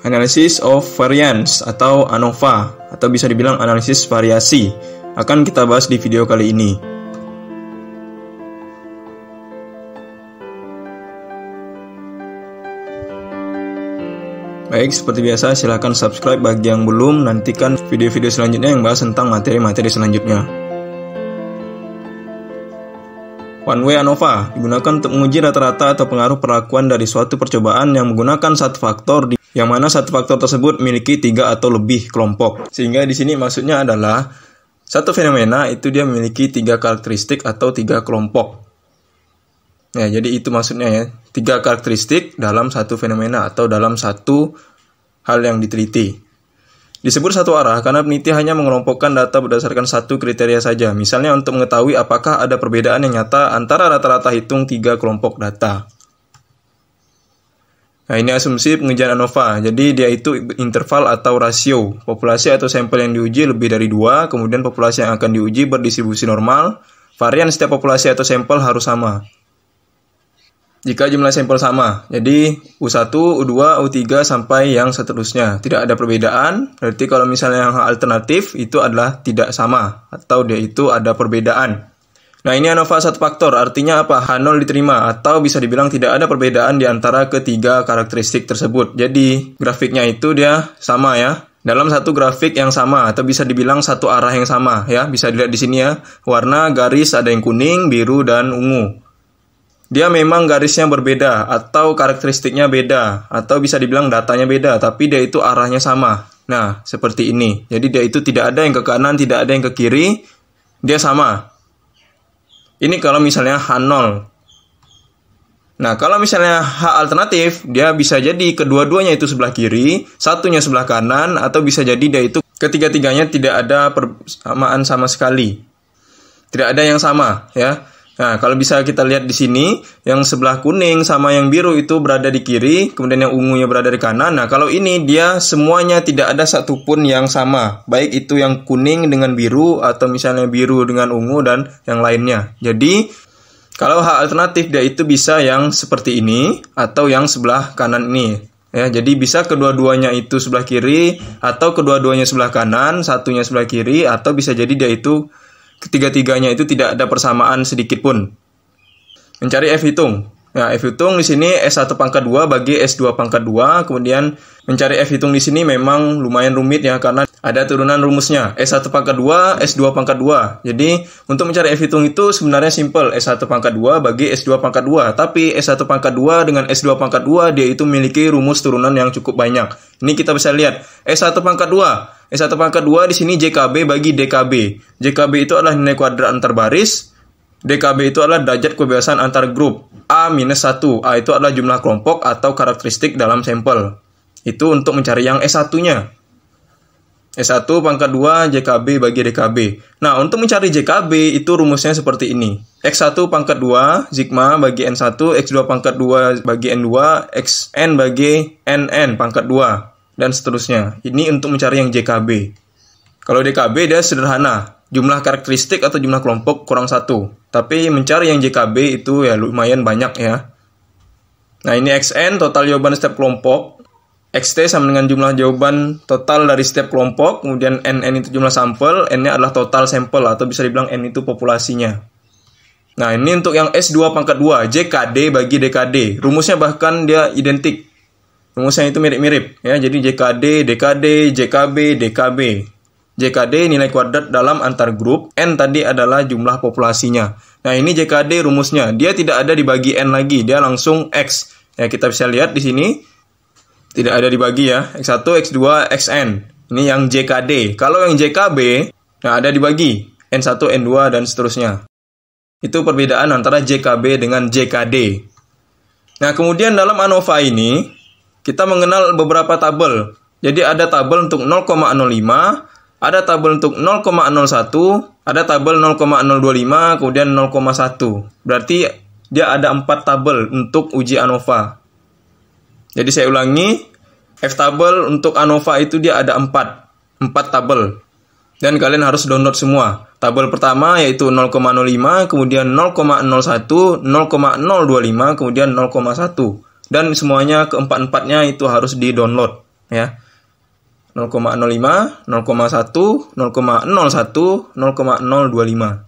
Analysis of Variance atau ANOVA, atau bisa dibilang analisis variasi, akan kita bahas di video kali ini. Baik, seperti biasa silahkan subscribe bagi yang belum, nantikan video-video selanjutnya yang bahas tentang materi-materi selanjutnya. One-way ANOVA digunakan untuk menguji rata-rata atau pengaruh perlakuan dari suatu percobaan yang menggunakan satu faktor, yang mana satu faktor tersebut memiliki 3 atau lebih kelompok. Sehingga di sini maksudnya adalah satu fenomena itu dia memiliki 3 karakteristik atau 3 kelompok. Ya, jadi itu maksudnya ya, 3 karakteristik dalam satu fenomena atau dalam satu hal yang diteliti. Disebut satu arah karena peneliti hanya mengelompokkan data berdasarkan satu kriteria saja. Misalnya untuk mengetahui apakah ada perbedaan yang nyata antara rata-rata hitung 3 kelompok data. Nah, ini asumsi pengujian ANOVA. Jadi dia itu interval atau rasio. Populasi atau sampel yang diuji lebih dari 2, kemudian populasi yang akan diuji berdistribusi normal. Varian setiap populasi atau sampel harus sama jika jumlah sampel sama. Jadi U1, U2, U3 sampai yang seterusnya. Tidak ada perbedaan. Berarti kalau misalnya yang alternatif itu adalah tidak sama atau dia itu ada perbedaan. Nah, ini ANOVA satu faktor. Artinya apa? H0 diterima atau bisa dibilang tidak ada perbedaan di antara ketiga karakteristik tersebut. Jadi grafiknya itu dia sama ya. Dalam satu grafik yang sama atau bisa dibilang satu arah yang sama ya. Bisa dilihat di sini ya. Warna garis ada yang kuning, biru dan ungu. Dia memang garisnya berbeda atau karakteristiknya beda atau bisa dibilang datanya beda, tapi dia itu arahnya sama. Nah, seperti ini. Jadi dia itu tidak ada yang ke kanan, tidak ada yang ke kiri, dia sama. Ini kalau misalnya H0. Nah, kalau misalnya H alternatif, dia bisa jadi kedua-duanya itu sebelah kiri, satunya sebelah kanan, atau bisa jadi dia itu ketiga-tiganya tidak ada persamaan sama sekali. Tidak ada yang sama, ya. Nah, kalau bisa kita lihat di sini, yang sebelah kuning sama yang biru itu berada di kiri, kemudian yang ungunya berada di kanan. Nah, kalau ini dia semuanya tidak ada satupun yang sama, baik itu yang kuning dengan biru, atau misalnya biru dengan ungu, dan yang lainnya. Jadi, kalau H alternatif dia itu bisa yang seperti ini, atau yang sebelah kanan ini. Ya, jadi bisa kedua-duanya itu sebelah kiri, atau kedua-duanya sebelah kanan, satunya sebelah kiri, atau bisa jadi dia itu ketiga-tiganya itu tidak ada persamaan sedikit pun. Mencari F hitung. Nah, F hitung di sini S1 pangkat 2 bagi S2 pangkat 2. Kemudian mencari F hitung di sini memang lumayan rumit ya, karena ada turunan rumusnya. S1 pangkat 2, S2 pangkat 2. Jadi, untuk mencari F hitung itu sebenarnya simple. S1 pangkat 2 bagi S2 pangkat 2. Tapi S1 pangkat 2 dengan S2 pangkat 2, dia itu memiliki rumus turunan yang cukup banyak. Ini kita bisa lihat. S1 pangkat 2. S1 pangkat 2 di sini JKB bagi DKB. JKB itu adalah nilai kuadrat antar baris. DKB itu adalah derajat kebebasan antar grup. A-1. A itu adalah jumlah kelompok atau karakteristik dalam sampel. Itu untuk mencari yang S1-nya. S1 pangkat 2 JKB bagi DKB. Nah, untuk mencari JKB itu rumusnya seperti ini. X1 pangkat 2 sigma bagi N1, X2 pangkat 2 bagi N2, Xn bagi NN pangkat 2. Dan seterusnya. Ini untuk mencari yang JKB. Kalau DKB dia sederhana, jumlah karakteristik atau jumlah kelompok kurang 1. Tapi mencari yang JKB itu ya lumayan banyak ya. Nah, ini XN total jawaban setiap kelompok. XT sama dengan jumlah jawaban total dari setiap kelompok. Kemudian NN itu jumlah sampel, N-nya adalah total sampel atau bisa dibilang N itu populasinya. Nah, ini untuk yang S2 pangkat 2, JKD bagi DKD. Rumusnya bahkan dia identik. Rumusnya itu mirip-mirip ya. Jadi JKD, DKD, JKB, DKB. JKD nilai kuadrat dalam antar grup, N tadi adalah jumlah populasinya. Nah, ini JKD rumusnya. Dia tidak ada dibagi N lagi, dia langsung X. Ya, kita bisa lihat di sini tidak ada dibagi ya. X1, X2, Xn. Ini yang JKD. Kalau yang JKB, nah ada dibagi N1, N2 dan seterusnya. Itu perbedaan antara JKB dengan JKD. Nah, kemudian dalam ANOVA ini kita mengenal beberapa tabel. Jadi ada tabel untuk 0,05, ada tabel untuk 0,01, ada tabel 0,025, kemudian 0,1. Berarti dia ada 4 tabel untuk uji ANOVA. Jadi saya ulangi, F tabel untuk ANOVA itu dia ada 4 tabel. Dan kalian harus download semua. Tabel pertama yaitu 0,05, kemudian 0,01, 0,025, kemudian 0,1. Dan semuanya keempat-empatnya itu harus di-download. ya. 0,05, 0,1, 0,01, 0,025.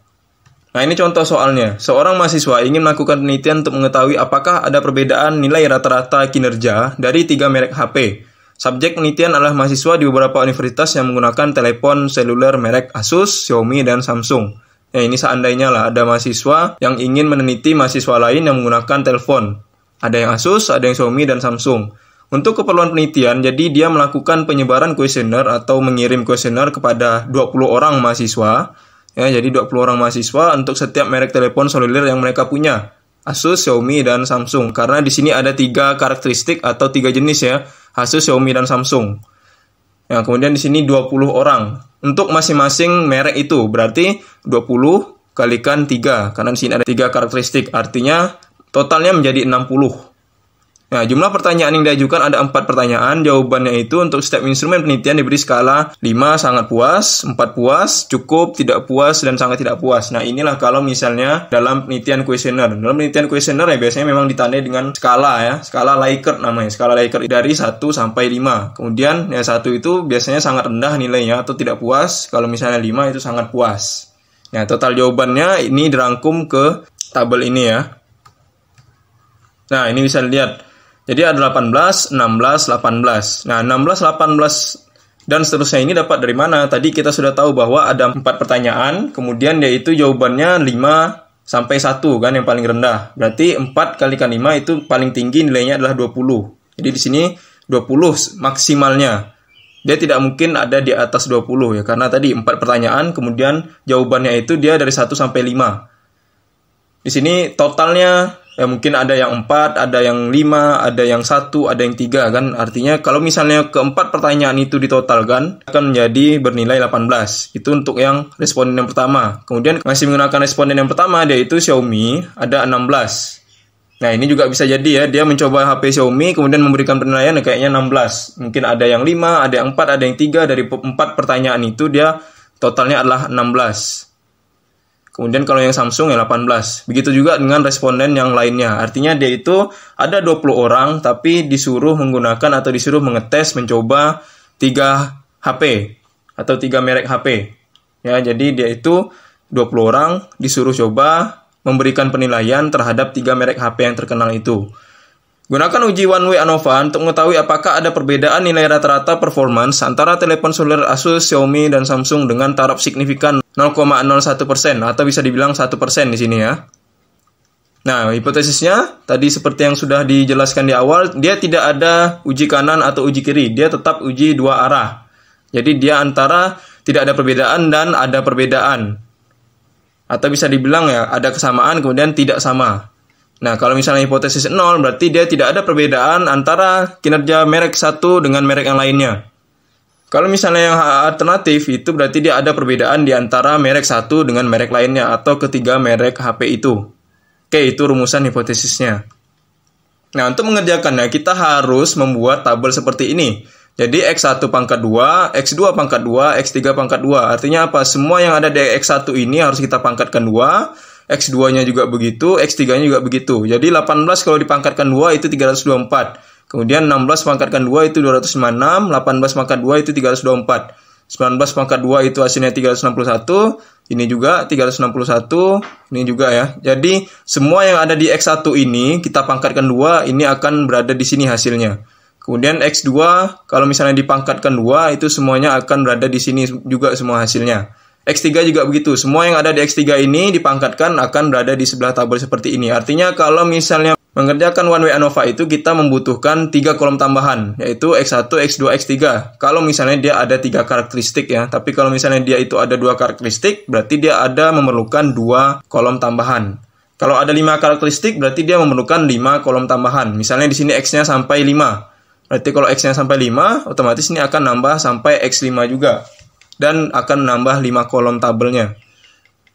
Nah, ini contoh soalnya. Seorang mahasiswa ingin melakukan penelitian untuk mengetahui apakah ada perbedaan nilai rata-rata kinerja dari 3 merek HP. Subjek penelitian adalah mahasiswa di beberapa universitas yang menggunakan telepon seluler merek Asus, Xiaomi, dan Samsung. Ya, ini seandainya lah ada mahasiswa yang ingin meneliti mahasiswa lain yang menggunakan telepon. Ada yang Asus, ada yang Xiaomi, dan Samsung. Untuk keperluan penelitian, jadi dia melakukan penyebaran kuesioner atau mengirim kuesioner kepada 20 orang mahasiswa. Ya, jadi 20 orang mahasiswa untuk setiap merek telepon seluler yang mereka punya. Asus, Xiaomi, dan Samsung. Karena di sini ada 3 karakteristik atau 3 jenis ya. Asus, Xiaomi, dan Samsung. Ya, kemudian di sini 20 orang. Untuk masing-masing merek itu berarti 20 kalikan 3. Karena di sini ada 3 karakteristik. Artinya totalnya menjadi 60. Nah, jumlah pertanyaan yang diajukan ada 4 pertanyaan. Jawabannya itu untuk setiap instrumen penelitian diberi skala 5 sangat puas, 4 puas, cukup, tidak puas, dan sangat tidak puas. Nah, inilah kalau misalnya dalam penelitian kuesioner. Dalam penelitian kuesioner ya biasanya memang ditandai dengan skala ya. Skala Likert namanya. Skala Likert dari 1 sampai 5. Kemudian ya 1 itu biasanya sangat rendah nilainya atau tidak puas. Kalau misalnya 5 itu sangat puas. Nah, total jawabannya ini dirangkum ke tabel ini ya. Nah, ini bisa dilihat. Jadi ada 18, 16, 18. Nah, 16, 18, dan seterusnya ini dapat dari mana? Tadi kita sudah tahu bahwa ada 4 pertanyaan, kemudian yaitu jawabannya 5 sampai 1 kan yang paling rendah. Berarti 4 kalikan 5 itu paling tinggi nilainya adalah 20. Jadi di sini 20 maksimalnya. Dia tidak mungkin ada di atas 20 ya, karena tadi 4 pertanyaan, kemudian jawabannya itu dia dari 1 sampai 5. Di sini totalnya ya mungkin ada yang 4, ada yang 5, ada yang 1, ada yang 3 kan. Artinya kalau misalnya keempat pertanyaan itu ditotalkan akan menjadi bernilai 18. Itu untuk yang responden yang pertama. Kemudian masih menggunakan responden yang pertama yaitu Xiaomi ada 16. Nah, ini juga bisa jadi ya, dia mencoba HP Xiaomi kemudian memberikan penilaian kayaknya 16. Mungkin ada yang 5, ada yang 4, ada yang 3. Dari 4 pertanyaan itu dia totalnya adalah 16. Kemudian kalau yang Samsung ya 18. Begitu juga dengan responden yang lainnya. Artinya dia itu ada 20 orang tapi disuruh menggunakan atau disuruh mengetes mencoba 3 HP atau 3 merek HP. Ya, jadi dia itu 20 orang disuruh coba memberikan penilaian terhadap 3 merek HP yang terkenal itu. Gunakan uji one way ANOVA untuk mengetahui apakah ada perbedaan nilai rata-rata performance antara telepon seluler Asus, Xiaomi, dan Samsung dengan taraf signifikan 0,01% atau bisa dibilang 1% di sini ya. Nah, hipotesisnya tadi seperti yang sudah dijelaskan di awal, dia tidak ada uji kanan atau uji kiri, dia tetap uji 2 arah. Jadi dia antara tidak ada perbedaan dan ada perbedaan. Atau bisa dibilang ya ada kesamaan kemudian tidak sama. Nah, kalau misalnya hipotesis 0, berarti dia tidak ada perbedaan antara kinerja merek satu dengan merek yang lainnya. Kalau misalnya yang alternatif, itu berarti dia ada perbedaan di antara merek satu dengan merek lainnya, atau ketiga merek HP itu. Oke, itu rumusan hipotesisnya. Nah, untuk mengerjakannya, kita harus membuat tabel seperti ini. Jadi, X1 pangkat 2, X2 pangkat 2, X3 pangkat 2. Artinya apa? Semua yang ada di X1 ini harus kita pangkatkan 2, X2-nya juga begitu, X3-nya juga begitu. Jadi 18 kalau dipangkatkan 2 itu 324. Kemudian 16 pangkatkan 2 itu 256, 18 pangkat 2 itu 324. 19 pangkat 2 itu hasilnya 361, ini juga 361, ini juga ya. Jadi semua yang ada di X1 ini kita pangkatkan 2, ini akan berada di sini hasilnya. Kemudian X2 kalau misalnya dipangkatkan 2 itu semuanya akan berada di sini juga semua hasilnya. X3 juga begitu. Semua yang ada di X3 ini dipangkatkan akan berada di sebelah tabel seperti ini. Artinya kalau misalnya mengerjakan one way ANOVA itu kita membutuhkan 3 kolom tambahan, yaitu X1, X2, X3. Kalau misalnya dia ada 3 karakteristik ya. Tapi kalau misalnya dia itu ada 2 karakteristik, berarti dia ada memerlukan 2 kolom tambahan. Kalau ada 5 karakteristik, berarti dia memerlukan 5 kolom tambahan. Misalnya di sini X-nya sampai 5. Berarti kalau X-nya sampai 5, otomatis ini akan nambah sampai X5 juga. Dan akan menambah 5 kolom tabelnya.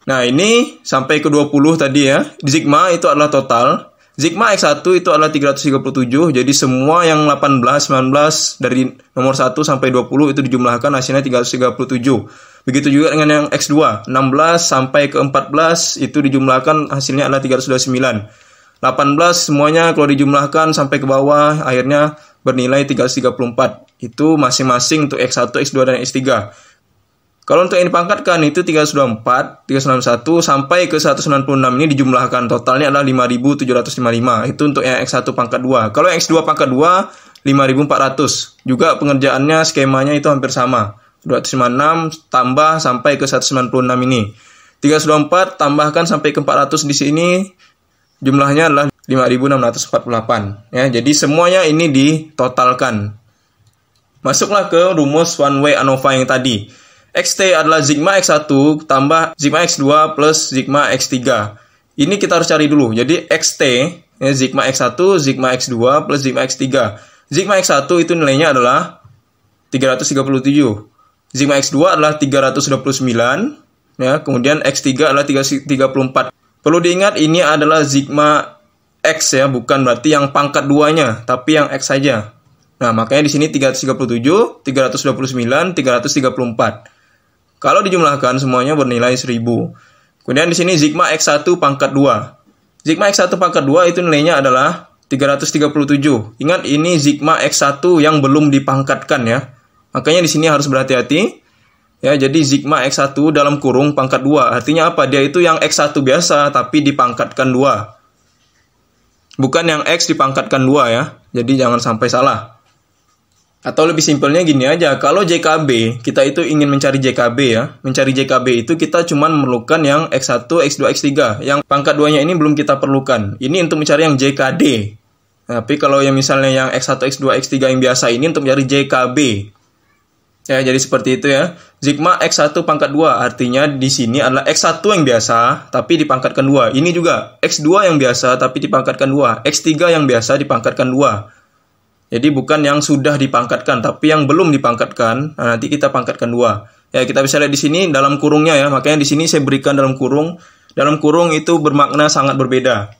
Nah, ini sampai ke 20 tadi ya. Sigma itu adalah total. Sigma X1 itu adalah 337. Jadi semua yang 18, 19 dari nomor 1 sampai 20 itu dijumlahkan hasilnya 337. Begitu juga dengan yang X2. 16 sampai ke 14 itu dijumlahkan hasilnya adalah 329. 18 semuanya kalau dijumlahkan sampai ke bawah akhirnya bernilai 334. Itu masing-masing untuk X1, X2, dan X3. Kalau untuk yang dipangkatkan itu 324, 391 sampai ke 196 ini dijumlahkan. Totalnya adalah 5.755. Itu untuk yang X1 pangkat 2. Kalau yang X2 pangkat 2, 5.400. Juga pengerjaannya skemanya itu hampir sama. 256 tambah sampai ke 196 ini. 324 tambahkan sampai ke 400 di sini. Jumlahnya adalah 5.648. Ya, jadi semuanya ini ditotalkan. Masuklah ke rumus one way ANOVA yang tadi. XT adalah sigma X1 tambah sigma X2 plus sigma X3. Ini kita harus cari dulu. Jadi XT, ya, sigma X1, sigma X2 plus sigma X3. Sigma X1 itu nilainya adalah 337. Sigma X2 adalah 329. Ya, kemudian X3 adalah 34. Perlu diingat ini adalah sigma X ya, bukan berarti yang pangkat 2-nya, tapi yang X saja. Nah, makanya di sini 337, 329, 334. Kalau dijumlahkan semuanya bernilai 1000. Kemudian di sini sigma X1 pangkat 2. Sigma X1 pangkat 2 itu nilainya adalah 337. Ingat ini sigma X1 yang belum dipangkatkan ya. Makanya di sini harus berhati-hati. Ya, jadi sigma X1 dalam kurung pangkat 2. Artinya apa? Dia itu yang X1 biasa tapi dipangkatkan 2. Bukan yang X dipangkatkan 2 ya. Jadi jangan sampai salah. Atau lebih simpelnya gini aja, kalau JKB, kita itu ingin mencari JKB ya. Mencari JKB itu kita cuma memerlukan yang X1, X2, X3. Yang pangkat 2-nya ini belum kita perlukan. Ini untuk mencari yang JKD. Tapi kalau yang misalnya yang X1, X2, X3 yang biasa ini untuk mencari JKB. Ya, jadi seperti itu ya. Sigma X1 pangkat 2, artinya di sini adalah X1 yang biasa, tapi dipangkatkan 2. Ini juga X2 yang biasa, tapi dipangkatkan 2. X3 yang biasa dipangkatkan 2. Jadi bukan yang sudah dipangkatkan, tapi yang belum dipangkatkan. Nah, nanti kita pangkatkan 2. Ya, kita bisa lihat di sini dalam kurungnya ya. Makanya di sini saya berikan dalam kurung. Dalam kurung itu bermakna sangat berbeda.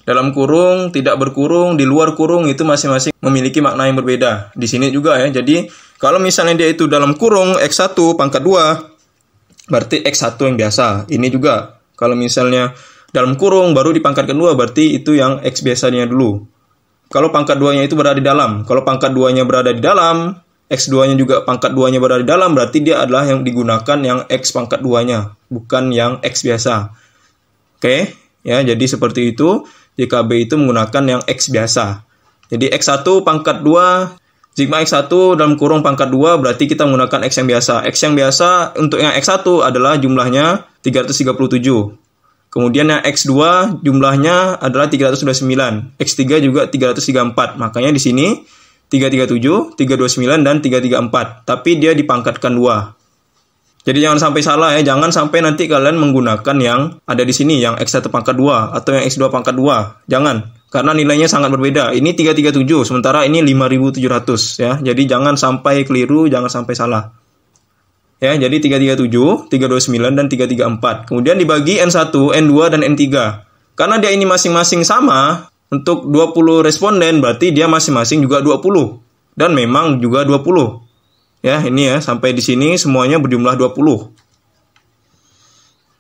Dalam kurung, tidak berkurung, di luar kurung itu masing-masing memiliki makna yang berbeda. Di sini juga ya. Jadi, kalau misalnya dia itu dalam kurung X1 pangkat 2, berarti X1 yang biasa. Ini juga. Kalau misalnya dalam kurung baru dipangkatkan 2, berarti itu yang X biasanya dulu. Kalau pangkat 2-nya itu berada di dalam. Kalau pangkat 2-nya berada di dalam, X2-nya juga pangkat 2-nya berada di dalam, berarti dia adalah yang digunakan yang X pangkat 2-nya, bukan yang X biasa. Oke, ya, jadi seperti itu. JKB itu menggunakan yang X biasa. Jadi X1 pangkat 2, sigma X1 dalam kurung pangkat 2, berarti kita menggunakan X yang biasa. X yang biasa untuk yang X1 adalah jumlahnya 337. Kemudian yang X2 jumlahnya adalah 329. X3 juga 334. Makanya di sini 337, 329, dan 334. Tapi dia dipangkatkan 2. Jadi jangan sampai salah ya. Jangan sampai nanti kalian menggunakan yang ada di sini. Yang X1 pangkat 2 atau yang X2 pangkat 2. Jangan. Karena nilainya sangat berbeda. Ini 337. Sementara ini 5.700 ya. Jadi jangan sampai keliru. Jangan sampai salah. Ya, jadi 337, 329, dan 334. Kemudian dibagi N1, N2, dan N3. Karena dia ini masing-masing sama, untuk 20 responden, berarti dia masing-masing juga 20. Dan memang juga 20. Ya, ini ya, sampai di sini semuanya berjumlah 20.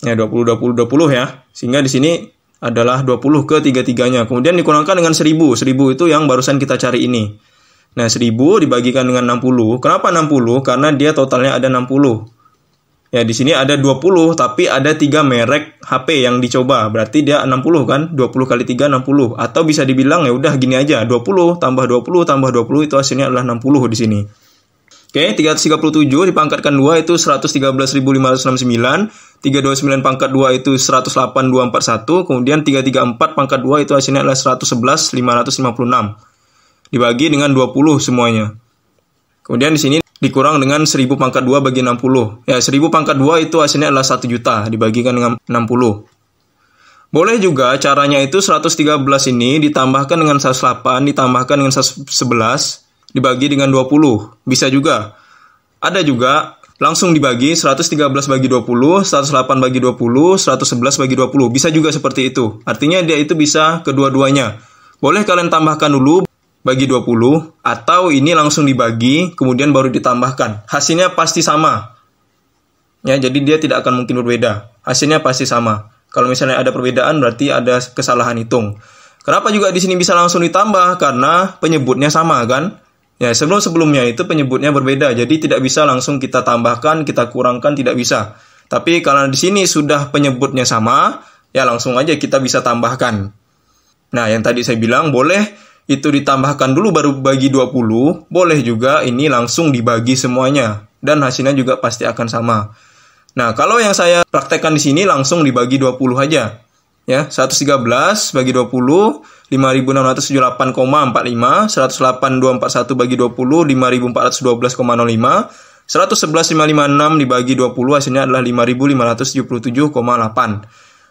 Ya, 20, 20, 20 ya. Sehingga di sini adalah 20 ke tiga-tiganya. Kemudian dikurangkan dengan 1000. 1000 itu yang barusan kita cari ini. Nah, 1000 dibagikan dengan 60. Kenapa 60? Karena dia totalnya ada 60. Ya, di sini ada 20, tapi ada 3 merek HP yang dicoba. Berarti dia 60 kan? 20 kali 3, 60. Atau bisa dibilang ya udah gini aja. 20 tambah 20 tambah 20 itu hasilnya adalah 60 di sini. Oke, 337 dipangkatkan 2 itu 113.569. 329 pangkat 2 itu 108.241. Kemudian 334 pangkat 2 itu hasilnya adalah 111.556. Dibagi dengan 20 semuanya. Kemudian di sini dikurang dengan 1000 pangkat 2 bagi 60. Ya, 1000 pangkat 2 itu hasilnya adalah 1 juta dibagikan dengan 60. Boleh juga caranya itu 113 ini ditambahkan dengan 108, ditambahkan dengan 111, dibagi dengan 20. Bisa juga. Ada juga langsung dibagi 113 bagi 20, 108 bagi 20, 111 bagi 20. Bisa juga seperti itu. Artinya dia itu bisa kedua-duanya. Boleh kalian tambahkan dulu bagi 20, atau ini langsung dibagi, kemudian baru ditambahkan. Hasilnya pasti sama. Ya, jadi dia tidak akan mungkin berbeda. Hasilnya pasti sama. Kalau misalnya ada perbedaan, berarti ada kesalahan hitung. Kenapa juga di sini bisa langsung ditambah? Karena penyebutnya sama kan? Ya, sebelumnya itu penyebutnya berbeda, jadi tidak bisa langsung kita tambahkan, kita kurangkan, tidak bisa. Tapi kalau di sini sudah penyebutnya sama, ya langsung aja kita bisa tambahkan. Nah, yang tadi saya bilang boleh itu ditambahkan dulu baru bagi 20, boleh juga ini langsung dibagi semuanya, dan hasilnya juga pasti akan sama. Nah, kalau yang saya praktekkan di sini langsung dibagi 20 aja. Ya, 113 bagi 20, 5.678,45, 108.241 bagi 20, 5.412,05, 111.556 dibagi 20 hasilnya adalah 5.577,8.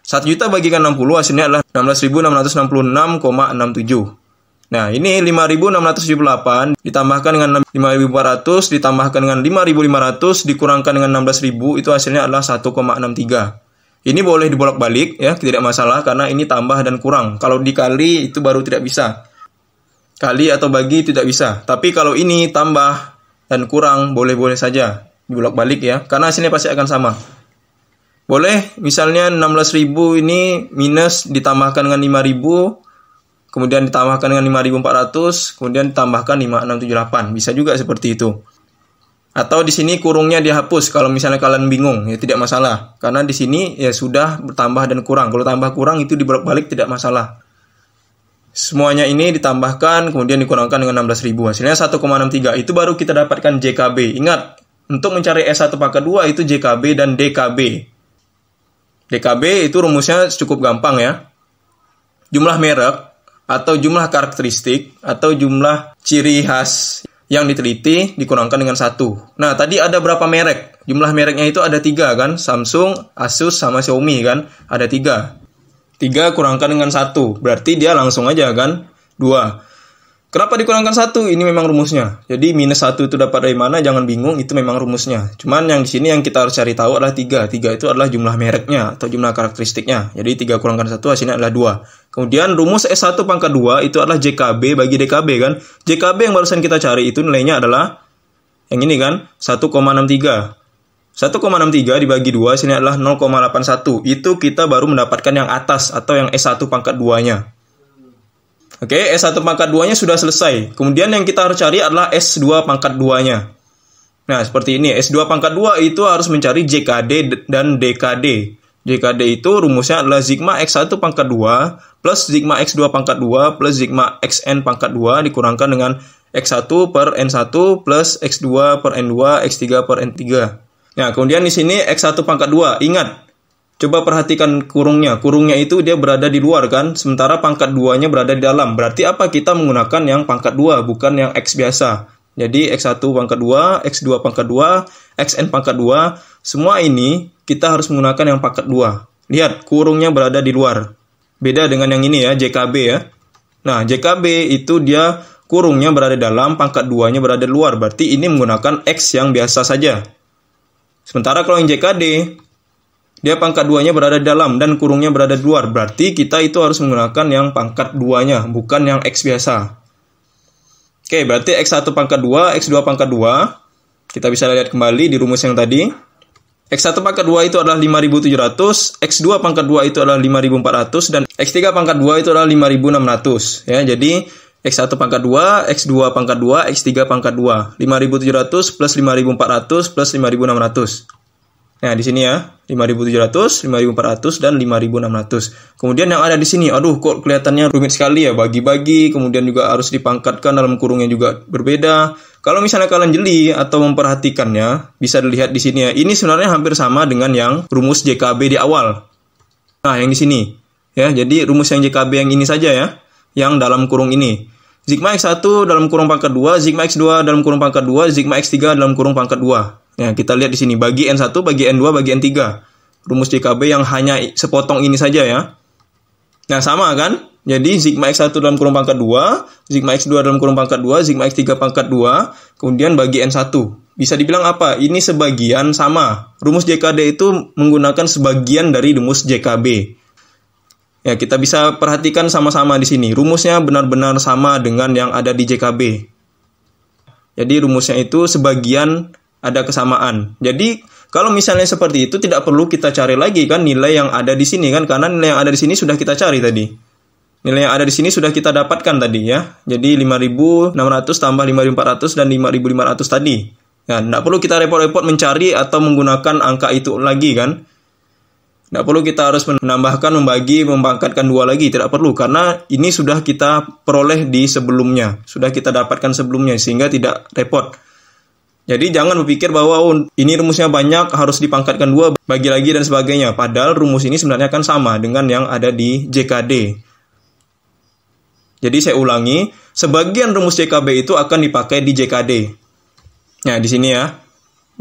1 juta bagikan 60 hasilnya adalah 16.666,67. Nah, ini 5.678 ditambahkan dengan 5.400 ditambahkan dengan 5.500 dikurangkan dengan 16.000 itu hasilnya adalah 1,63. Ini boleh dibolak-balik ya, tidak masalah karena ini tambah dan kurang. Kalau dikali itu baru tidak bisa. Kali atau bagi tidak bisa. Tapi kalau ini tambah dan kurang boleh-boleh saja dibolak-balik ya, karena hasilnya pasti akan sama. Boleh misalnya 16.000 ini minus ditambahkan dengan 5.000, kemudian ditambahkan dengan 5.400, kemudian ditambahkan 5.678. Bisa juga seperti itu. Atau di sini kurungnya dihapus kalau misalnya kalian bingung, ya tidak masalah. Karena di sini ya sudah bertambah dan kurang. Kalau tambah kurang itu dibolak-balik tidak masalah. Semuanya ini ditambahkan kemudian dikurangkan dengan 16.000. Hasilnya 1,63. Itu baru kita dapatkan JKB. Ingat, untuk mencari S1 pangkat 2 itu JKB dan DKB. DKB itu rumusnya cukup gampang ya. Jumlah merek atau jumlah karakteristik atau jumlah ciri khas yang diteliti dikurangkan dengan 1. Nah, tadi ada berapa merek? Jumlah mereknya itu ada 3 kan? Samsung, Asus, sama Xiaomi kan? Ada 3. 3 kurangkan dengan 1. Berarti dia langsung aja kan? 2. Kenapa dikurangkan 1? Ini memang rumusnya. Jadi minus 1 itu dapat dari mana? Jangan bingung, itu memang rumusnya. Cuman yang di sini yang kita harus cari tahu adalah 3. 3 itu adalah jumlah mereknya atau jumlah karakteristiknya. Jadi 3 kurangkan 1 hasilnya adalah 2. Kemudian rumus S1 pangkat 2 itu adalah JKB bagi DKB kan? JKB yang barusan kita cari itu nilainya adalah yang ini kan? 1,63. 1,63 dibagi 2 hasilnya adalah 0,81. Itu kita baru mendapatkan yang atas atau yang S1 pangkat 2-nya. Oke, S1 pangkat 2-nya sudah selesai. Kemudian yang kita harus cari adalah S2 pangkat 2-nya. Nah, seperti ini. S2 pangkat 2 itu harus mencari JKD dan DKD. JKD itu rumusnya adalah sigma X1 pangkat 2 plus sigma X2 pangkat 2 plus sigma XN pangkat 2 dikurangkan dengan X1 per N1 plus X2 per N2, X3 per N3. Nah, kemudian di sini X1 pangkat 2. Ingat, coba perhatikan kurungnya. Kurungnya itu dia berada di luar kan, sementara pangkat 2-nya berada di dalam. Berarti apa? Kita menggunakan yang pangkat 2, bukan yang X biasa. Jadi X1 pangkat 2, X2 pangkat 2, XN pangkat 2, semua ini kita harus menggunakan yang pangkat 2. Lihat, kurungnya berada di luar. Beda dengan yang ini ya, JKB ya. Nah, JKB itu dia kurungnya berada di dalam, pangkat 2-nya berada di luar. Berarti ini menggunakan X yang biasa saja. Sementara kalau yang JKD, dia pangkat 2-nya berada di dalam dan kurungnya berada di luar. Berarti kita itu harus menggunakan yang pangkat 2-nya, bukan yang X biasa. Oke, berarti X1 pangkat 2, X2 pangkat 2. Kita bisa lihat kembali di rumus yang tadi. X1 pangkat 2 itu adalah 5.700, X2 pangkat 2 itu adalah 5.400, dan X3 pangkat 2 itu adalah 5.600. Ya, jadi X1 pangkat 2, X2 pangkat 2, X3 pangkat 2. 5.700 plus 5.400 plus 5.600. Nah, di sini ya, 5.700, 5.400, dan 5.600. Kemudian yang ada di sini, aduh kok kelihatannya rumit sekali ya, bagi-bagi, kemudian juga harus dipangkatkan, dalam kurungnya juga berbeda. Kalau misalnya kalian jeli atau memperhatikannya, bisa dilihat di sini ya, ini sebenarnya hampir sama dengan yang rumus JKB di awal. Nah, yang di sini. Ya, jadi rumus yang JKB yang ini saja ya, yang dalam kurung ini. Sigma X1 dalam kurung pangkat 2, Sigma X2 dalam kurung pangkat 2, Sigma X3 dalam kurung pangkat 2. Ya, kita lihat di sini bagi N1, bagi N2, bagi N3. Rumus JKB yang hanya sepotong ini saja ya. Nah, sama kan? Jadi Sigma X1 dalam kurung pangkat 2, Sigma X2 dalam kurung pangkat 2, Sigma X3 pangkat 2, kemudian bagi N1. Bisa dibilang apa? Ini sebagian sama. Rumus JKD itu menggunakan sebagian dari rumus JKB. Ya, kita bisa perhatikan sama-sama di sini. Rumusnya benar-benar sama dengan yang ada di JKB. Jadi rumusnya itu sebagian ada kesamaan. Jadi kalau misalnya seperti itu tidak perlu kita cari lagi kan nilai yang ada di sini kan, karena nilai yang ada di sini sudah kita cari tadi. Nilai yang ada di sini sudah kita dapatkan tadi ya. Jadi 5.600 tambah 5.400 dan 5.500 tadi. Nah, tidak perlu kita repot-repot mencari atau menggunakan angka itu lagi kan. Tidak perlu kita harus menambahkan, membagi, membangkatkan 2 lagi. Tidak perlu, karena ini sudah kita peroleh di sebelumnya. Sudah kita dapatkan sebelumnya, sehingga tidak repot. Jadi jangan berpikir bahwa ini rumusnya banyak, harus dipangkatkan 2, bagi lagi dan sebagainya. Padahal rumus ini sebenarnya kan sama dengan yang ada di JKD. Jadi saya ulangi, sebagian rumus JKB itu akan dipakai di JKD. Nah, di sini ya.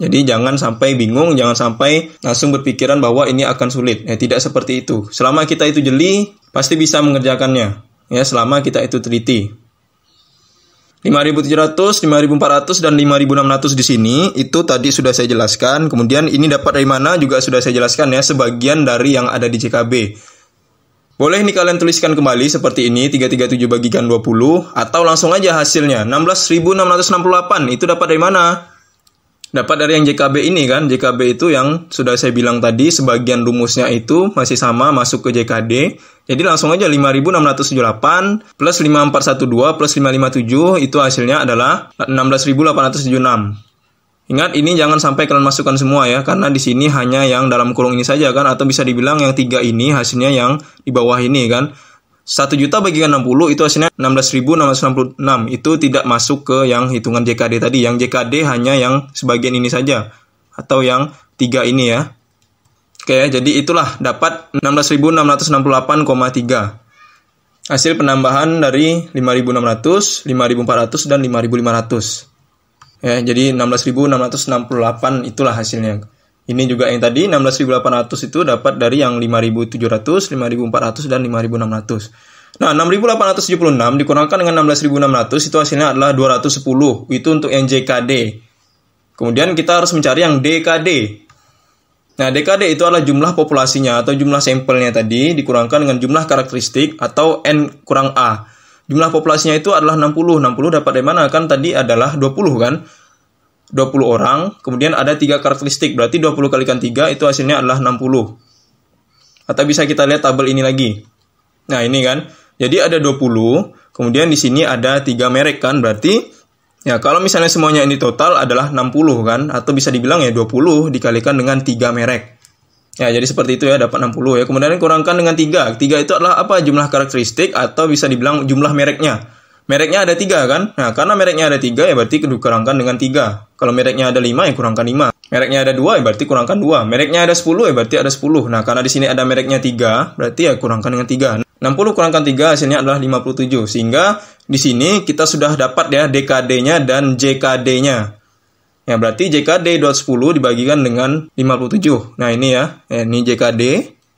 Jadi jangan sampai bingung, jangan sampai langsung berpikiran bahwa ini akan sulit. Ya, tidak seperti itu. Selama kita itu jeli, pasti bisa mengerjakannya. Ya, selama kita itu teliti. 5.700, 5.400, dan 5.600 di sini, itu tadi sudah saya jelaskan. Kemudian ini dapat dari mana juga sudah saya jelaskan ya, sebagian dari yang ada di JKB. Boleh nih kalian tuliskan kembali seperti ini, 337 bagikan 20, atau langsung aja hasilnya, 16.668, itu dapat dari mana? Dapat dari yang JKB ini kan, JKB itu yang sudah saya bilang tadi, sebagian rumusnya itu masih sama, masuk ke JKD. Jadi langsung aja 5.678 plus 5.412 plus 5.57, itu hasilnya adalah 16.876. Ingat, ini jangan sampai kalian masukkan semua ya, karena di sini hanya yang dalam kurung ini saja kan, atau bisa dibilang yang 3 ini hasilnya yang di bawah ini kan. 1 juta bagikan 60 itu hasilnya 16.666. Itu tidak masuk ke yang hitungan JKD tadi. Yang JKD hanya yang sebagian ini saja, atau yang 3 ini ya. Oke ya, jadi itulah dapat 16.668,3. Hasil penambahan dari 5.600, 5.400, dan 5.500. Ya, jadi 16.668 itulah hasilnya. Ini juga yang tadi 16.800 itu dapat dari yang 5.700, 5.400, dan 5.600. Nah, 6.876 dikurangkan dengan 16.600 itu hasilnya adalah 210. Itu untuk yang JKD. Kemudian kita harus mencari yang DKD. Nah, DKD itu adalah jumlah populasinya atau jumlah sampelnya tadi dikurangkan dengan jumlah karakteristik atau N kurang A. Jumlah populasinya itu adalah 60. 60 dapat dari mana? Kan tadi adalah 20 kan? 20 orang, kemudian ada 3 karakteristik, berarti 20 kalikan 3 itu hasilnya adalah 60. Atau bisa kita lihat tabel ini lagi. Nah, ini kan. Jadi ada 20, kemudian di sini ada 3 merek kan, berarti ya kalau misalnya semuanya ini total adalah 60 kan, atau bisa dibilang ya 20 dikalikan dengan 3 merek. Ya, jadi seperti itu ya, dapat 60 ya. Kemudian kurangkan dengan 3. 3 itu adalah apa? Jumlah karakteristik atau bisa dibilang jumlah mereknya. Mereknya ada 3 kan? Nah, karena mereknya ada 3 ya berarti dikurangkan dengan 3. Kalau mereknya ada 5 ya kurangkan 5. Mereknya ada 2 ya berarti kurangkan 2. Mereknya ada 10 ya berarti ada 10. Nah, karena di sini ada mereknya 3, berarti ya kurangkan dengan 3. 60 kurangkan 3 hasilnya adalah 57. Sehingga di sini kita sudah dapat ya DKD-nya dan JKD-nya. Ya, berarti JKD 210 dibagikan dengan 57. Nah, ini ya. Ini JKD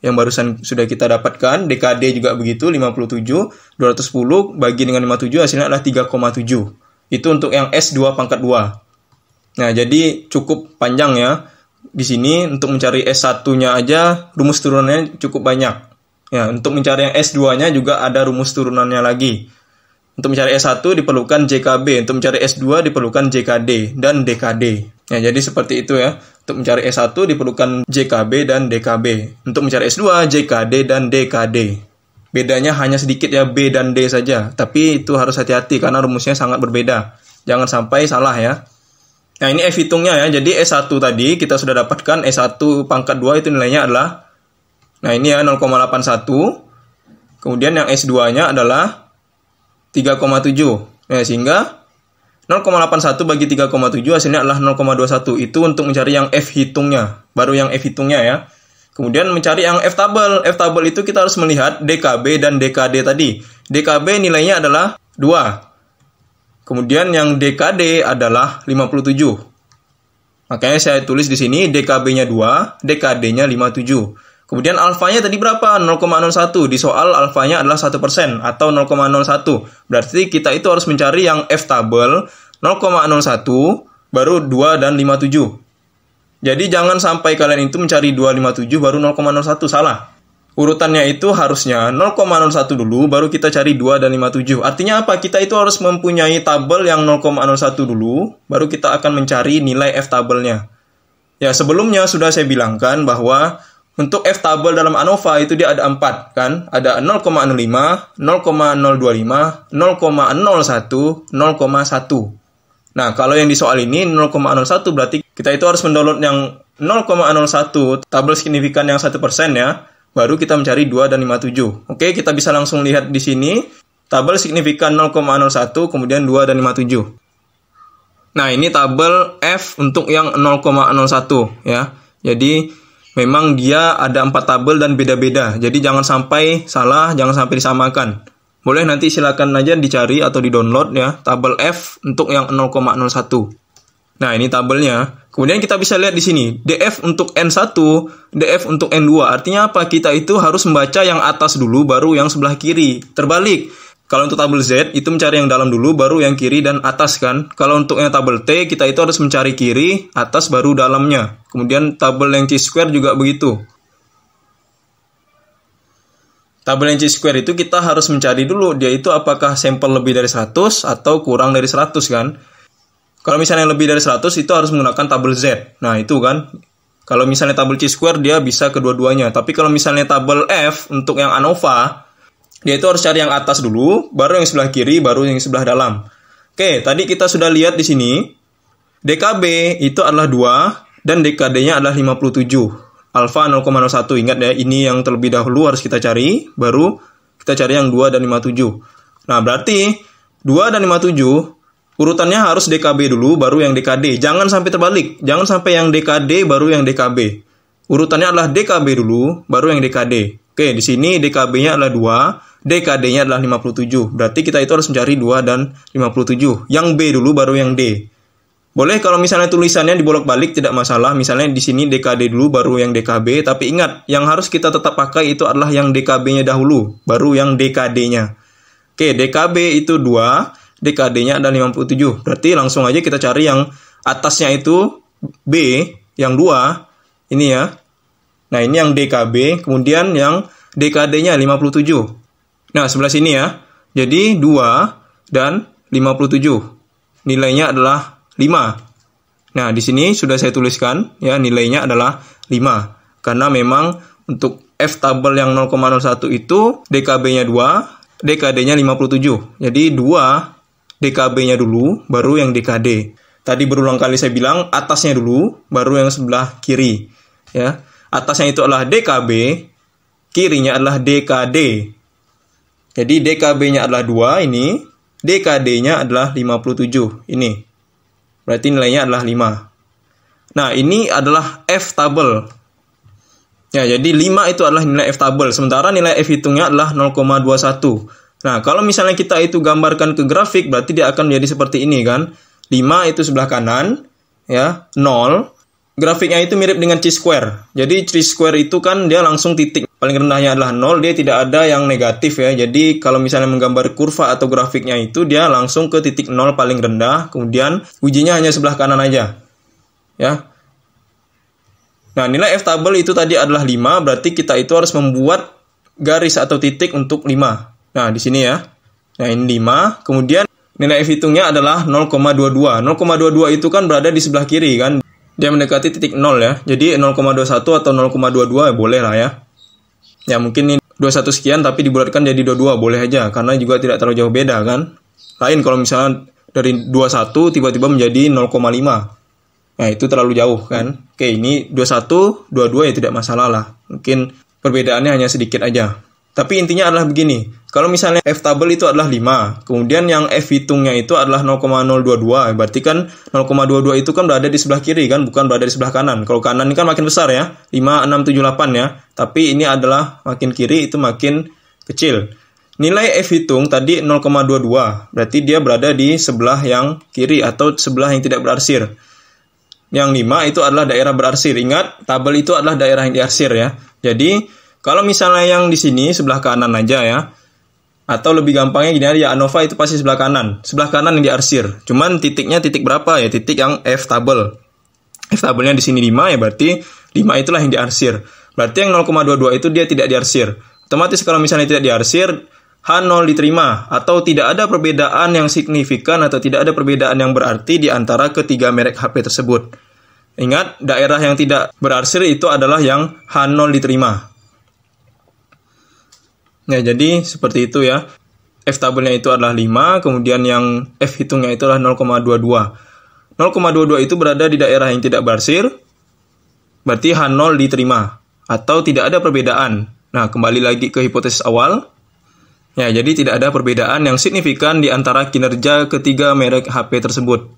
yang barusan sudah kita dapatkan. DKD juga begitu, 57. 210 bagi dengan 57 hasilnya adalah 3,7. Itu untuk yang S2 pangkat 2. Nah, jadi cukup panjang ya. Di sini untuk mencari S1-nya aja rumus turunannya cukup banyak. Ya, untuk mencari yang S2-nya juga ada rumus turunannya lagi. Untuk mencari S1 diperlukan JKB, untuk mencari S2 diperlukan JKD dan DKD. Ya, jadi seperti itu ya. Untuk mencari S1 diperlukan JKB dan DKB. Untuk mencari S2, JKD dan DKD. Bedanya hanya sedikit ya, B dan D saja. Tapi itu harus hati-hati karena rumusnya sangat berbeda. Jangan sampai salah ya. Nah, ini F hitungnya ya. Jadi S1 tadi kita sudah dapatkan S1 pangkat 2 itu nilainya adalah, nah ini ya 0,81. Kemudian yang S2-nya adalah 3,7. Ya, sehingga 0,81 bagi 3,7 hasilnya adalah 0,21. Itu untuk mencari yang F hitungnya. Baru yang F hitungnya ya. Kemudian mencari yang F tabel. F tabel itu kita harus melihat DKB dan DKD tadi. DKB nilainya adalah 2. Kemudian yang DKD adalah 57. Makanya saya tulis di sini DKB-nya 2, DKD-nya 57. Kemudian alfanya tadi berapa? 0,01. Di soal alfanya adalah 1% atau 0,01. Berarti kita itu harus mencari yang F tabel 0,01 baru 2 dan 57. Jadi jangan sampai kalian itu mencari 257 baru 0,01. Salah. Urutannya itu harusnya 0,01 dulu baru kita cari 2 dan 57. Artinya apa? Kita itu harus mempunyai tabel yang 0,01 dulu baru kita akan mencari nilai F tabelnya. Ya, sebelumnya sudah saya bilangkan bahwa Untuk F tabel dalam ANOVA itu dia ada 4 kan? Ada 0,05, 0,025, 0,01, 0,1. Nah, kalau yang di soal ini 0,01 berarti kita itu harus mendownload yang 0,01 tabel signifikan yang 1% ya. Baru kita mencari 2 dan 57. Oke, kita bisa langsung lihat di sini tabel signifikan 0,01 kemudian 2 dan 57. Nah, ini tabel F untuk yang 0,01 ya. Jadi memang dia ada 4 tabel dan beda-beda. Jadi jangan sampai salah, jangan sampai disamakan. Boleh nanti silakan aja dicari atau di-download ya, tabel F untuk yang 0,01. Nah, ini tabelnya. Kemudian kita bisa lihat di sini, DF untuk N1, DF untuk N2. Artinya apa? Kita itu harus membaca yang atas dulu, baru yang sebelah kiri. Terbalik. Kalau untuk tabel Z, itu mencari yang dalam dulu, baru yang kiri dan atas kan. Kalau untuk yang tabel T, kita itu harus mencari kiri, atas, baru dalamnya. Kemudian tabel yang Chi-square juga begitu. Tabel yang Chi-square itu kita harus mencari dulu, dia itu apakah sampel lebih dari 100 atau kurang dari 100 kan. Kalau misalnya lebih dari 100 itu harus menggunakan tabel Z. Nah itu kan, kalau misalnya tabel Chi-square dia bisa kedua-duanya. Tapi kalau misalnya tabel F untuk yang ANOVA, dia itu harus cari yang atas dulu, baru yang sebelah kiri, baru yang sebelah dalam. Oke, tadi kita sudah lihat di sini, DKB itu adalah 2, dan DKD-nya adalah 57. Alfa 0,01, ingat ya, ini yang terlebih dahulu harus kita cari, baru kita cari yang 2 dan 57. Nah, berarti 2 dan 57, urutannya harus DKB dulu, baru yang DKD. Jangan sampai terbalik, jangan sampai yang DKD, baru yang DKB. Urutannya adalah DKB dulu, baru yang DKD. Oke, di sini DKB-nya adalah 2, DKD-nya adalah 57. Berarti kita itu harus mencari 2 dan 57. Yang B dulu, baru yang D. Boleh kalau misalnya tulisannya dibolak-balik tidak masalah. Misalnya di sini DKD dulu baru yang DKB, tapi ingat yang harus kita tetap pakai itu adalah yang DKB-nya dahulu, baru yang DKD-nya. Oke, DKB itu 2, DKD-nya adalah 57. Berarti langsung aja kita cari yang atasnya itu B, yang 2, ini ya. Nah, ini yang DKB, kemudian yang DKD-nya 57. Nah, sebelah sini ya. Jadi 2 dan 57. Nilainya adalah 5. Nah, di sini sudah saya tuliskan ya, nilainya adalah 5. Karena memang untuk F tabel yang 0,01 itu DKB-nya 2, DKD-nya 57. Jadi 2 DKB-nya dulu, baru yang DKD. Tadi berulang kali saya bilang atasnya dulu, baru yang sebelah kiri. Ya, atasnya itu adalah DKB, kirinya adalah DKD. Jadi DKB-nya adalah 2 ini, DKD-nya adalah 57 ini. Berarti nilainya adalah 5. Nah, ini adalah F tabel. Ya, jadi 5 itu adalah nilai F tabel. Sementara nilai F hitungnya adalah 0,21. Nah, kalau misalnya kita itu gambarkan ke grafik, berarti dia akan menjadi seperti ini kan. 5 itu sebelah kanan, ya, 0. Grafiknya itu mirip dengan Chi-square. Jadi Chi-square itu kan dia langsung titik. Paling rendahnya adalah 0, dia tidak ada yang negatif ya. Jadi kalau misalnya menggambar kurva atau grafiknya itu dia langsung ke titik 0 paling rendah, kemudian ujinya hanya sebelah kanan aja. Ya. Nah, nilai F tabel itu tadi adalah 5, berarti kita itu harus membuat garis atau titik untuk 5. Nah, di sini ya. Nah, ini 5, kemudian nilai F hitungnya adalah 0,22. 0,22 itu kan berada di sebelah kiri kan. Dia mendekati titik 0 ya. Jadi 0,21 atau 0,22 boleh lah ya. Ya mungkin ini 21 sekian tapi dibulatkan jadi 22 boleh aja. Karena juga tidak terlalu jauh beda kan. Lain kalau misalnya dari 21 tiba-tiba menjadi 0,5. Nah itu terlalu jauh kan. Oke, ini 21, 22 ya tidak masalah lah. Mungkin perbedaannya hanya sedikit aja. Tapi intinya adalah begini. Kalau misalnya F tabel itu adalah 5, kemudian yang F hitungnya itu adalah 0,022, berarti kan 0,22 itu kan berada di sebelah kiri kan, bukan berada di sebelah kanan. Kalau kanan ini kan makin besar ya, 5, 6, 7, 8 ya. Tapi ini adalah makin kiri itu makin kecil. Nilai F hitung tadi 0,22, berarti dia berada di sebelah yang kiri atau sebelah yang tidak berarsir. Yang 5 itu adalah daerah berarsir. Ingat, tabel itu adalah daerah yang diarsir ya. Jadi kalau misalnya yang di sini sebelah kanan aja ya, atau lebih gampangnya gini aja, ANOVA itu pasti sebelah kanan. Sebelah kanan yang diarsir. Cuman titiknya titik berapa ya? Titik yang F tabel. F tabelnya di sini 5 ya, berarti 5 itulah yang diarsir. Berarti yang 0,22 itu dia tidak diarsir. Otomatis kalau misalnya tidak diarsir, H0 diterima. Atau tidak ada perbedaan yang signifikan atau tidak ada perbedaan yang berarti di antara ketiga merek HP tersebut. Ingat, daerah yang tidak berarsir itu adalah yang H0 diterima. Nah, jadi seperti itu ya. F tabelnya itu adalah 5, kemudian yang F hitungnya itu adalah 0,22. 0,22 itu berada di daerah yang tidak berarsir, berarti H0 diterima, atau tidak ada perbedaan. Nah, kembali lagi ke hipotesis awal. Ya, jadi tidak ada perbedaan yang signifikan di antara kinerja ketiga merek HP tersebut.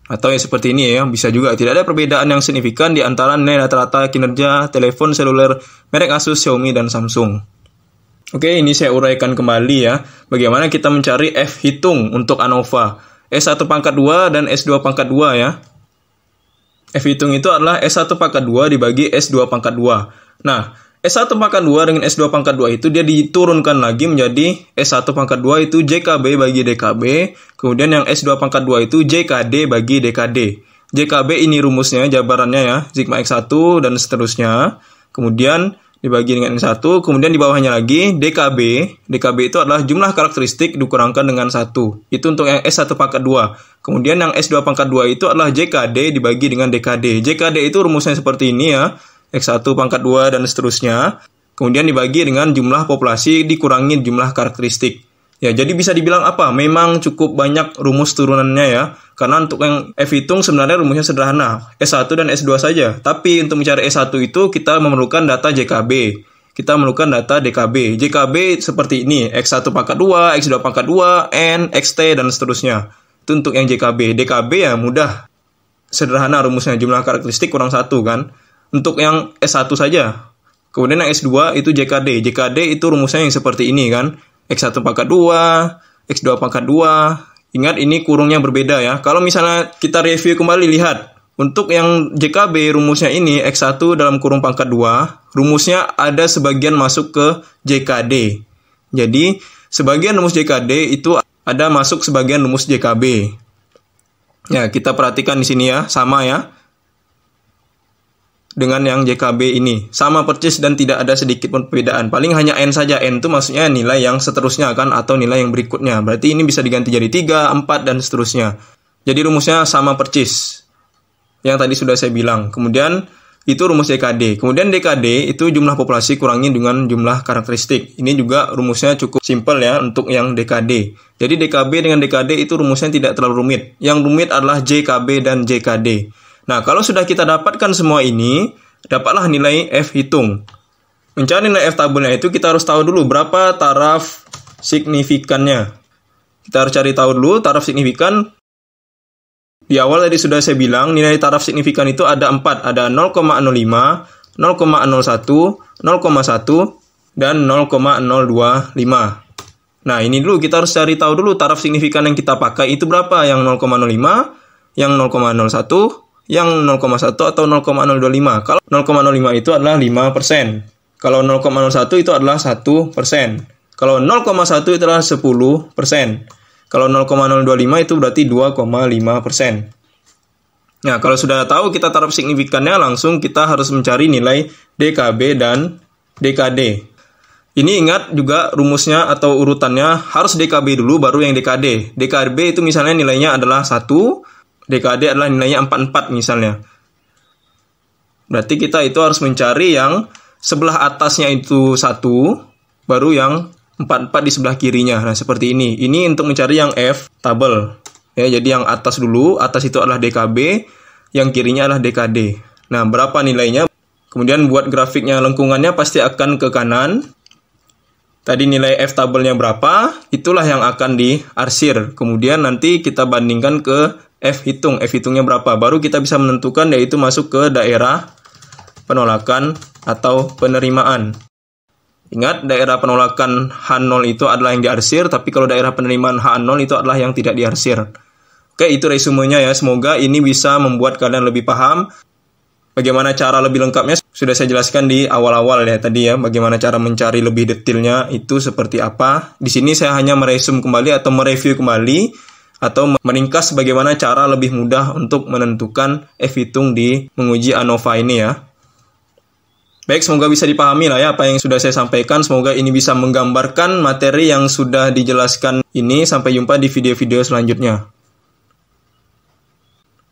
Atau yang seperti ini ya, bisa juga tidak ada perbedaan yang signifikan di antara nilai rata-rata kinerja telepon seluler merek Asus, Xiaomi, dan Samsung. Oke, ini saya uraikan kembali ya, bagaimana kita mencari F hitung untuk ANOVA. S1 pangkat 2 dan S2 pangkat 2 ya. F hitung itu adalah S1 pangkat 2 dibagi S2 pangkat 2. Nah, S1 pangkat 2 dengan S2 pangkat 2 itu dia diturunkan lagi menjadi S1 pangkat 2 itu JKB bagi DKB, kemudian yang S2 pangkat 2 itu JKD bagi DKD. JKB ini rumusnya, jabarannya ya, sigma X1 dan seterusnya. Kemudian dibagi dengan N1, kemudian di bawahnya lagi DKB. DKB itu adalah jumlah karakteristik dikurangkan dengan 1. Itu untuk yang S1 pangkat 2. Kemudian yang S2 pangkat 2 itu adalah JKD dibagi dengan DKD. JKD itu rumusnya seperti ini ya. X1 pangkat 2 dan seterusnya. Kemudian dibagi dengan jumlah populasi dikurangi jumlah karakteristik. Ya, jadi bisa dibilang apa? Memang cukup banyak rumus turunannya ya. Karena untuk yang F hitung sebenarnya rumusnya sederhana. S1 dan S2 saja. Tapi untuk mencari S1 itu kita memerlukan data JKB. Kita memerlukan data DKB. JKB seperti ini. X1 pangkat 2, X2 pangkat 2, N, XT, dan seterusnya. Itu untuk yang JKB. DKB ya mudah. Sederhana rumusnya. Jumlah karakteristik kurang 1 kan. Untuk yang S1 saja. Kemudian yang S2 itu JKD. JKD itu rumusnya yang seperti ini kan. X1 pangkat 2, X2 pangkat 2. Ingat ini kurungnya berbeda ya. Kalau misalnya kita review kembali, lihat. Untuk yang JKB rumusnya ini X1 dalam kurung pangkat 2. Rumusnya ada sebagian masuk ke JKD. Jadi sebagian rumus JKD itu ada masuk sebagian rumus JKB. Ya, kita perhatikan di sini ya. Sama ya. Dengan yang JKB ini. Sama persis dan tidak ada sedikit pun perbedaan. Paling hanya N saja. N itu maksudnya nilai yang seterusnya kan, atau nilai yang berikutnya. Berarti ini bisa diganti jadi 3, 4, dan seterusnya. Jadi rumusnya sama persis. Yang tadi sudah saya bilang. Kemudian itu rumus DKD. Kemudian DKD itu jumlah populasi kurangi dengan jumlah karakteristik. Ini juga rumusnya cukup simpel ya untuk yang DKD. Jadi DKB dengan DKD itu rumusnya tidak terlalu rumit. Yang rumit adalah JKB dan JKD. Nah, kalau sudah kita dapatkan semua ini, dapatlah nilai F hitung. Mencari nilai F tabelnya itu kita harus tahu dulu berapa taraf signifikannya. Kita harus cari tahu dulu taraf signifikan. Di awal tadi sudah saya bilang, nilai taraf signifikan itu ada 4. Ada 0,05, 0,01, 0,1, dan 0,025. Nah, ini dulu kita harus cari tahu dulu taraf signifikan yang kita pakai itu berapa. Yang 0,05, yang 0,01, yang 0,1 atau 0,025. Kalau 0,05 itu adalah 5%. Kalau 0,01 itu adalah 1%. Kalau 0,1 itu adalah 10%. Kalau 0,025 itu berarti 2,5%. Nah, kalau sudah tahu kita taraf signifikannya, langsung kita harus mencari nilai DKB dan DKD. Ini ingat juga rumusnya atau urutannya harus DKB dulu baru yang DKD. DKB itu misalnya nilainya adalah 1, DKD adalah nilainya 44 misalnya. Berarti kita itu harus mencari yang sebelah atasnya itu 1, baru yang 44 di sebelah kirinya. Nah, seperti ini. Ini untuk mencari yang F tabel. Ya, jadi yang atas dulu, atas itu adalah DKB, yang kirinya adalah DKD. Nah, berapa nilainya? Kemudian buat grafiknya, lengkungannya pasti akan ke kanan. Tadi nilai F tabelnya berapa, itulah yang akan diarsir. Kemudian nanti kita bandingkan ke F hitung. F hitungnya berapa, baru kita bisa menentukan yaitu masuk ke daerah penolakan atau penerimaan. Ingat, daerah penolakan H0 itu adalah yang diarsir, tapi kalau daerah penerimaan H0 itu adalah yang tidak diarsir. Oke, itu resumenya ya. Semoga ini bisa membuat kalian lebih paham. Bagaimana cara lebih lengkapnya sudah saya jelaskan di awal-awal ya tadi ya. Bagaimana cara mencari lebih detailnya itu seperti apa. Di sini saya hanya meresum kembali atau mereview kembali atau meringkas bagaimana cara lebih mudah untuk menentukan F hitung di menguji ANOVA ini ya. Baik, semoga bisa dipahami lah ya apa yang sudah saya sampaikan. Semoga ini bisa menggambarkan materi yang sudah dijelaskan ini. Sampai jumpa di video-video selanjutnya.